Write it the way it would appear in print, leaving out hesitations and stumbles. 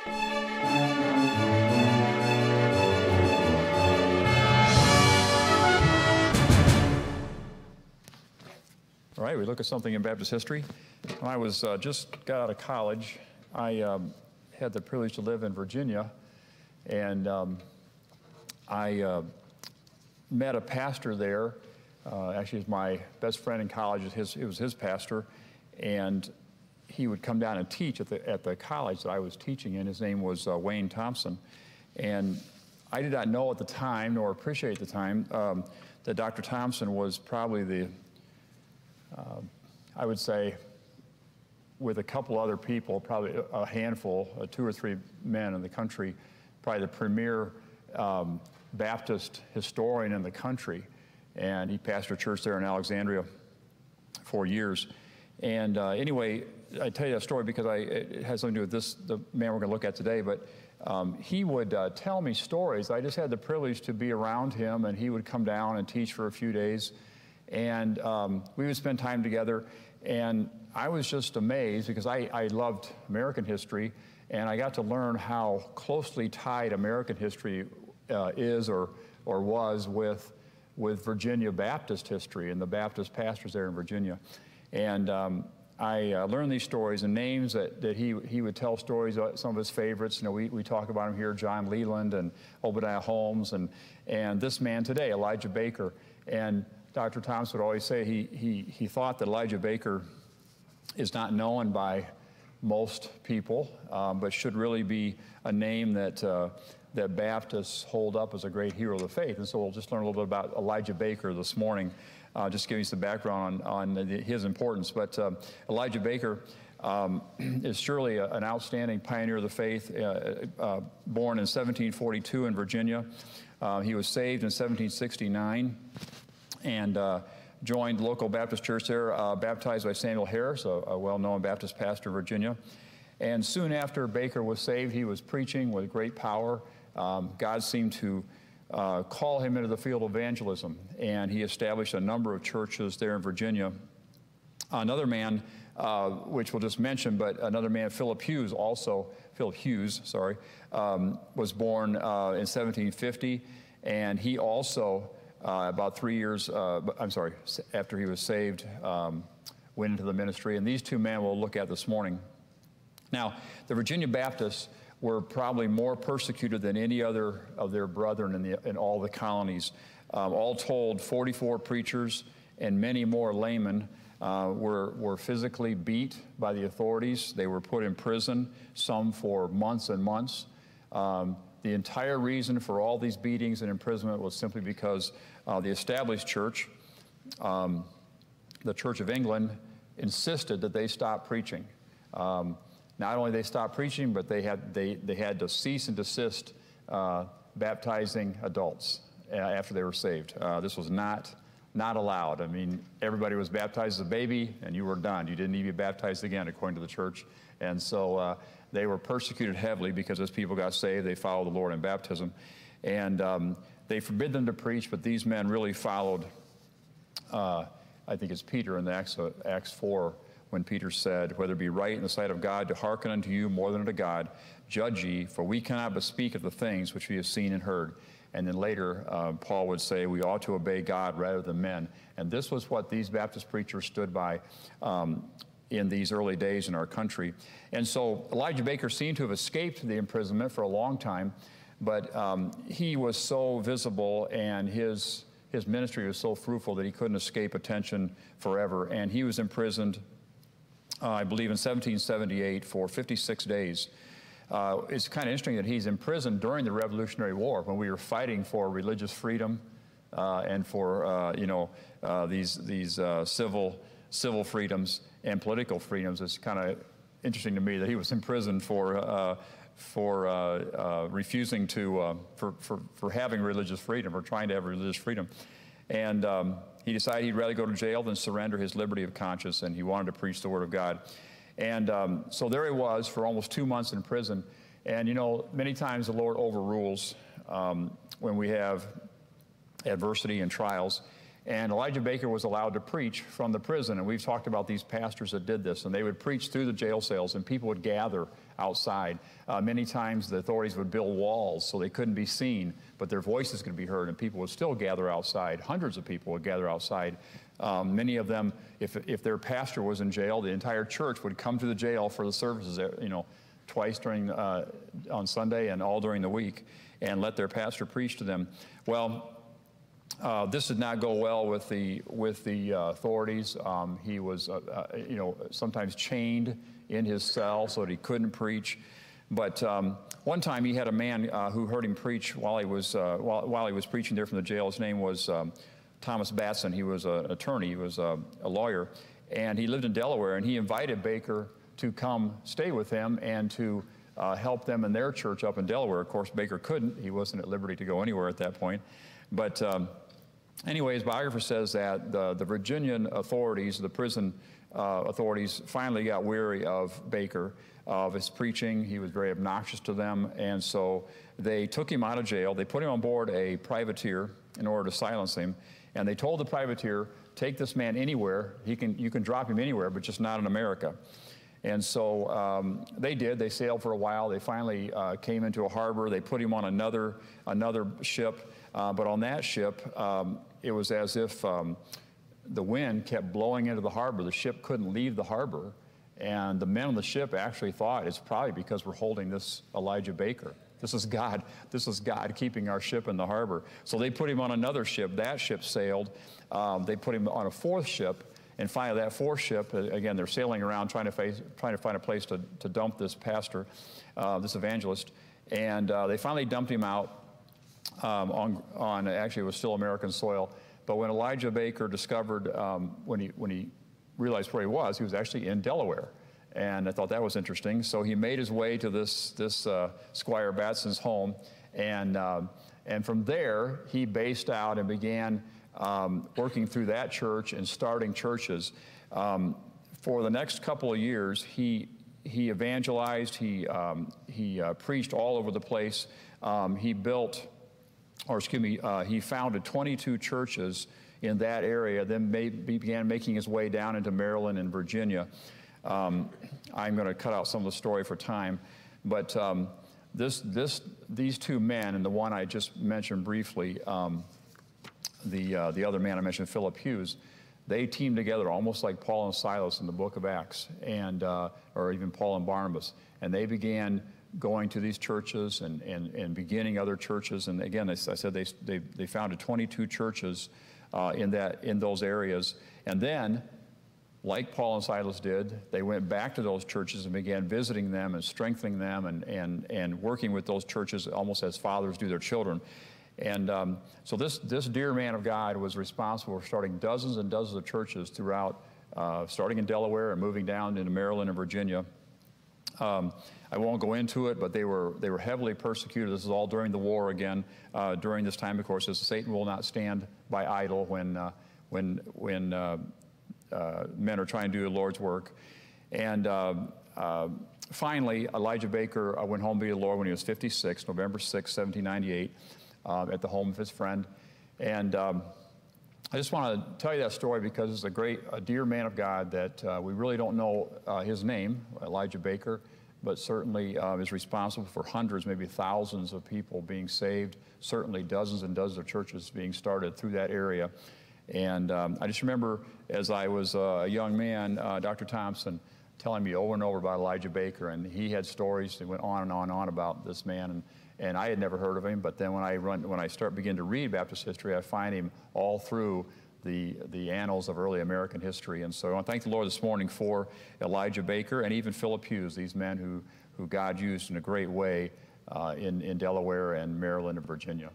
All right, we look at something in Baptist history. When I was just got out of college, I had the privilege to live in Virginia, and I met a pastor there. Actually, he's my best friend in college. It was his pastor, and he would come down and teach at the college that I was teaching in. His name was Wayne Thompson, and I did not know at the time, nor appreciate at the time, that Dr. Thompson was probably the I would say, with a couple other people, probably a handful, 2 or 3 men in the country, probably the premier Baptist historian in the country. And he pastored a church there in Alexandria for years. And anyway, I tell you that story because it has something to do with the man we're going to look at today. But he would tell me stories. I just had the privilege to be around him, and he would come down and teach for a few days. And we would spend time together, and I was just amazed because I loved American history, and I got to learn how closely tied American history is or was with Virginia Baptist history and the Baptist pastors there in Virginia. And I learned these stories and names that he would tell stories, some of his favorites. You know, we talk about him here, John Leland and Obadiah Holmes, and this man today, Elijah Baker. And Dr. Thompson would always say he thought that Elijah Baker is not known by most people, but should really be a name that Baptists hold up as a great hero of the faith. And so we'll just learn a little bit about Elijah Baker this morning, just giving you some background on his importance. But Elijah Baker is surely an outstanding pioneer of the faith, born in 1742 in Virginia. He was saved in 1769. And joined the local Baptist church there, baptized by Samuel Harris, a well-known Baptist pastor in Virginia. And soon after Baker was saved, he was preaching with great power. God seemed to call him into the field of evangelism, and he established a number of churches there in Virginia. Another man, which we'll just mention, but another man, Philip Hughes, was born in 1750, and he also about 3 years, after he was saved, went into the ministry. And these two men we'll look at this morning. Now, the Virginia Baptists were probably more persecuted than any other of their brethren in all the colonies. All told, 44 preachers and many more laymen were physically beat by the authorities. They were put in prison, some for months and months. The entire reason for all these beatings and imprisonment was simply because the established church, the Church of England, insisted that they stop preaching. Not only they stopped preaching, but they had to cease and desist baptizing adults after they were saved. This was not allowed. I mean, everybody was baptized as a baby, and you were done. You didn't need to be baptized again, according to the church. And so they were persecuted heavily because as people got saved, they followed the Lord in baptism. And they forbid them to preach, but these men really followed, I think it's Peter in Acts 4, when Peter said, "Whether it be right in the sight of God to hearken unto you more than unto God, judge ye, for we cannot but speak of the things which we have seen and heard." And then later, Paul would say, we ought to obey God rather than men. And this was what these Baptist preachers stood by in these early days in our country. And so Elijah Baker seemed to have escaped the imprisonment for a long time, but he was so visible and his ministry was so fruitful that he couldn't escape attention forever. And he was imprisoned, I believe, in 1778 for 56 days. It's kind of interesting that he's imprisoned during the Revolutionary War when we were fighting for religious freedom and for these civil freedoms and political freedoms. It's kind of interesting to me that he was imprisoned for refusing to for having religious freedom or trying to have religious freedom, and he decided he'd rather go to jail than surrender his liberty of conscience, and he wanted to preach the Word of God. And so there he was for almost 2 months in prison. And you know, many times the Lord overrules when we have adversity and trials. And Elijah Baker was allowed to preach from the prison. And we've talked about these pastors that did this. And they would preach through the jail cells, and people would gather outside. Many times the authorities would build walls so they couldn't be seen, but their voices could be heard, and people would still gather outside. Hundreds of people would gather outside. Many of them, if their pastor was in jail, the entire church would come to the jail for the services, twice on Sunday and all during the week, and let their pastor preach to them. Well, this did not go well with the authorities. He was, sometimes chained in his cell so that he couldn't preach. But one time he had a man who heard him preach while he was preaching there from the jail. His name was Thomas Batson. He was an attorney. He was a lawyer, and he lived in Delaware. And he invited Baker to come stay with him and to help them in their church up in Delaware. Of course, Baker couldn't. He wasn't at liberty to go anywhere at that point. But anyway, his biographer says that the Virginian authorities, the prison authorities, finally got weary of Baker, of his preaching. He was very obnoxious to them, and so they took him out of jail. They put him on board a privateer in order to silence him, and they told the privateer, take this man anywhere. You can drop him anywhere, but just not in America. And so they did. They sailed for a while. They finally came into a harbor. They put him on another ship. But on that ship, it was as if the wind kept blowing into the harbor. The ship couldn't leave the harbor. And the men on the ship actually thought it's probably because we're holding this Elijah Baker. This is God. This is God keeping our ship in the harbor. So they put him on another ship. That ship sailed. They put him on a fourth ship. And finally, that fourth ship, again, they're sailing around trying to find a place to dump this pastor, this evangelist. And they finally dumped him out on actually, it was still American soil. But when Elijah Baker discovered, when he realized where he was actually in Delaware. And I thought that was interesting. So he made his way to this Squire Batson's home. And from there, he based out and began working through that church and starting churches. For the next couple of years, he evangelized, he preached all over the place. He founded 22 churches in that area, then began making his way down into Maryland and Virginia. I'm going to cut out some of the story for time, but these two men, and the one I just mentioned briefly, the other man I mentioned, Philip Hughes, they teamed together almost like Paul and Silas in the book of Acts, or even Paul and Barnabas. And they began going to these churches and beginning other churches. And again, as I said, they founded 22 churches in those areas. And then, like Paul and Silas did, they went back to those churches and began visiting them and strengthening them and working with those churches almost as fathers do their children. And so this dear man of God was responsible for starting dozens and dozens of churches throughout, starting in Delaware and moving down into Maryland and Virginia. I won't go into it, but they were heavily persecuted. This is all during the war again. During this time, of course, as Satan will not stand by idle when men are trying to do the Lord's work. And finally, Elijah Baker went home to be the Lord when he was 56, November 6, 1798. At the home of his friend. And I just want to tell you that story because it's a dear man of God that we really don't know his name, Elijah Baker, but certainly is responsible for hundreds, maybe thousands of people being saved, certainly dozens and dozens of churches being started through that area. And I just remember as I was a young man, Dr. Thompson telling me over and over about Elijah Baker, and he had stories that went on and on and on about this man. And I had never heard of him, but then when I begin to read Baptist history, I find him all through the annals of early American history. And so I want to thank the Lord this morning for Elijah Baker and even Philip Hughes, these men who God used in a great way in Delaware and Maryland and Virginia.